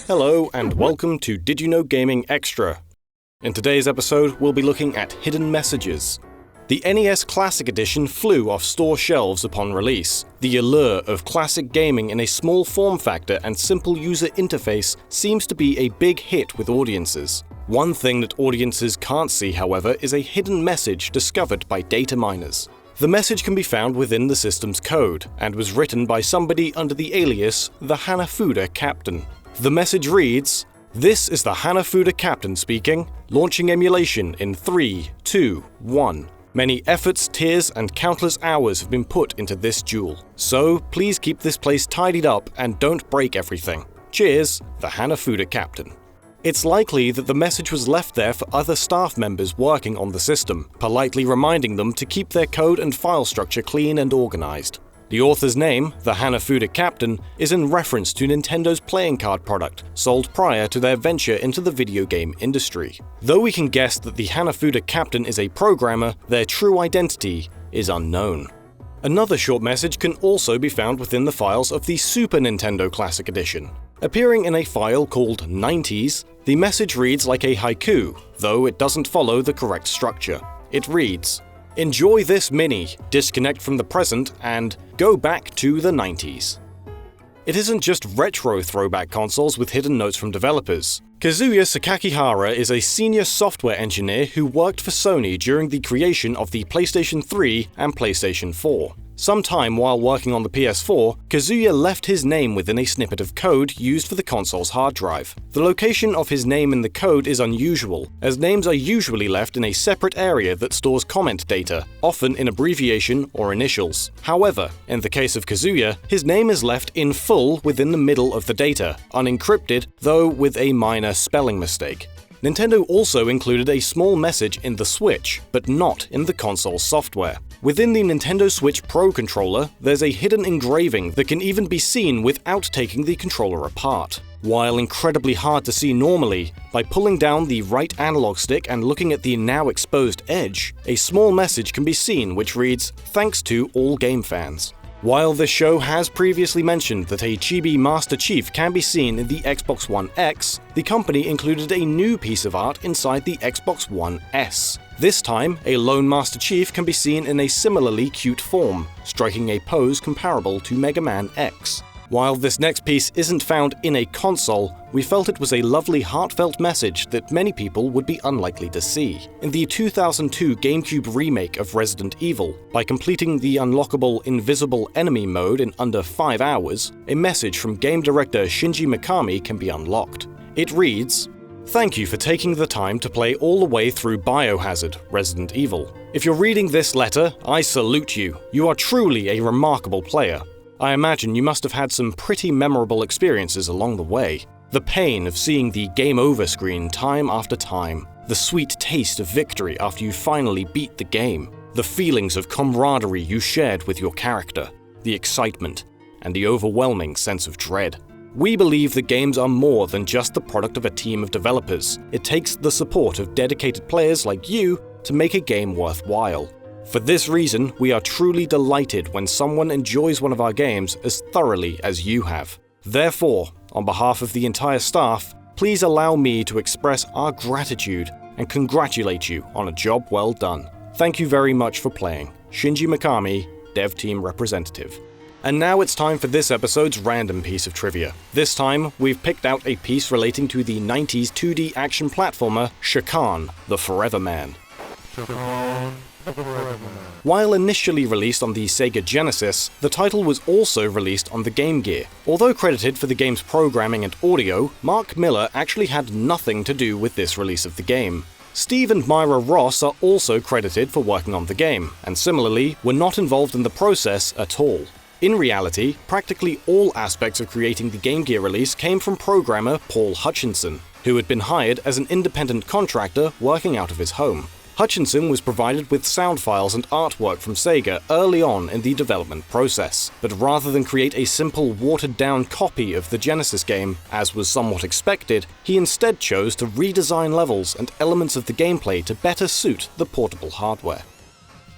Hello and welcome to Did You Know Gaming Extra. In today's episode, we'll be looking at hidden messages. The NES Classic Edition flew off store shelves upon release. The allure of classic gaming in a small form factor and simple user interface seems to be a big hit with audiences. One thing that audiences can't see, however, is a hidden message discovered by data miners. The message can be found within the system's code, and was written by somebody under the alias the Hanafuda Captain. The message reads, "This is the Hanafuda Captain speaking, launching emulation in 3, 2, 1. Many efforts, tears, and countless hours have been put into this jewel. So, please keep this place tidied up and don't break everything. Cheers, the Hanafuda Captain." It's likely that the message was left there for other staff members working on the system, politely reminding them to keep their code and file structure clean and organized. The author's name, the Hanafuda Captain, is in reference to Nintendo's playing card product, sold prior to their venture into the video game industry. Though we can guess that the Hanafuda Captain is a programmer, their true identity is unknown. Another short message can also be found within the files of the Super Nintendo Classic Edition. Appearing in a file called 90s, the message reads like a haiku, though it doesn't follow the correct structure. It reads, "Enjoy this mini, disconnect from the present, and go back to the 90s. It isn't just retro throwback consoles with hidden notes from developers. Kazuya Sakakihara is a senior software engineer who worked for Sony during the creation of the PlayStation 3 and PlayStation 4. Sometime while working on the PS4, Kazuya left his name within a snippet of code used for the console's hard drive. The location of his name in the code is unusual, as names are usually left in a separate area that stores comment data, often in abbreviation or initials. However, in the case of Kazuya, his name is left in full within the middle of the data, unencrypted, though with a minor spelling mistake. Nintendo also included a small message in the Switch, but not in the console's software. Within the Nintendo Switch Pro controller, there's a hidden engraving that can even be seen without taking the controller apart. While incredibly hard to see normally, by pulling down the right analog stick and looking at the now exposed edge, a small message can be seen which reads, "Thanks to all game fans." While the show has previously mentioned that a chibi Master Chief can be seen in the Xbox One X, the company included a new piece of art inside the Xbox One S. This time, a lone Master Chief can be seen in a similarly cute form, striking a pose comparable to Mega Man X. While this next piece isn't found in a console, we felt it was a lovely heartfelt message that many people would be unlikely to see. In the 2002 GameCube remake of Resident Evil, by completing the unlockable Invisible Enemy mode in under 5 hours, a message from game director Shinji Mikami can be unlocked. It reads, "Thank you for taking the time to play all the way through Biohazard, Resident Evil. If you're reading this letter, I salute you. You are truly a remarkable player. I imagine you must have had some pretty memorable experiences along the way. The pain of seeing the game over screen time after time, the sweet taste of victory after you finally beat the game, the feelings of camaraderie you shared with your character, the excitement, and the overwhelming sense of dread. We believe that games are more than just the product of a team of developers. It takes the support of dedicated players like you to make a game worthwhile. For this reason, we are truly delighted when someone enjoys one of our games as thoroughly as you have. Therefore, on behalf of the entire staff, please allow me to express our gratitude and congratulate you on a job well done. Thank you very much for playing. Shinji Mikami, Dev Team Representative." And now it's time for this episode's random piece of trivia. This time, we've picked out a piece relating to the 90s 2D action platformer Chakan, the Forever Man. While initially released on the Sega Genesis, the title was also released on the Game Gear. Although credited for the game's programming and audio, Mark Miller actually had nothing to do with this release of the game. Steve and Myra Ross are also credited for working on the game, and similarly, were not involved in the process at all. In reality, practically all aspects of creating the Game Gear release came from programmer Paul Hutchinson, who had been hired as an independent contractor working out of his home. Hutchinson was provided with sound files and artwork from Sega early on in the development process, but rather than create a simple watered-down copy of the Genesis game, as was somewhat expected, he instead chose to redesign levels and elements of the gameplay to better suit the portable hardware.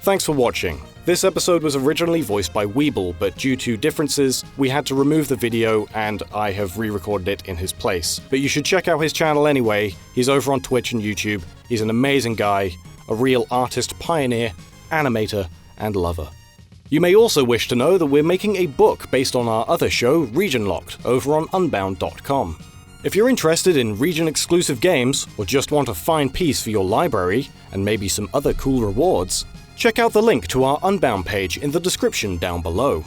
Thanks for watching. This episode was originally voiced by Weeble, but due to differences, we had to remove the video and I have re-recorded it in his place. But you should check out his channel anyway. He's over on Twitch and YouTube. He's an amazing guy, a real artist pioneer, animator, and lover. You may also wish to know that we're making a book based on our other show, Region Locked, over on Unbound.com. If you're interested in region-exclusive games, or just want a fine piece for your library, and maybe some other cool rewards, check out the link to our Unbound page in the description down below.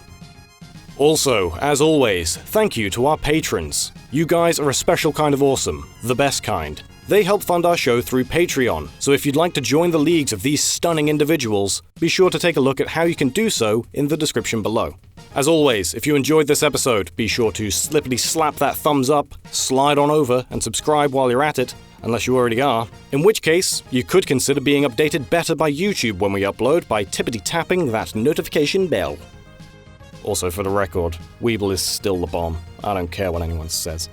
Also, as always, thank you to our patrons. You guys are a special kind of awesome, the best kind. They help fund our show through Patreon, so if you'd like to join the leagues of these stunning individuals, be sure to take a look at how you can do so in the description below. As always, if you enjoyed this episode, be sure to slippity-slap that thumbs up, slide on over, and subscribe while you're at it, unless you already are, in which case, you could consider being updated better by YouTube when we upload by tippity-tapping that notification bell. Also, for the record, Weeble is still the bomb. I don't care what anyone says.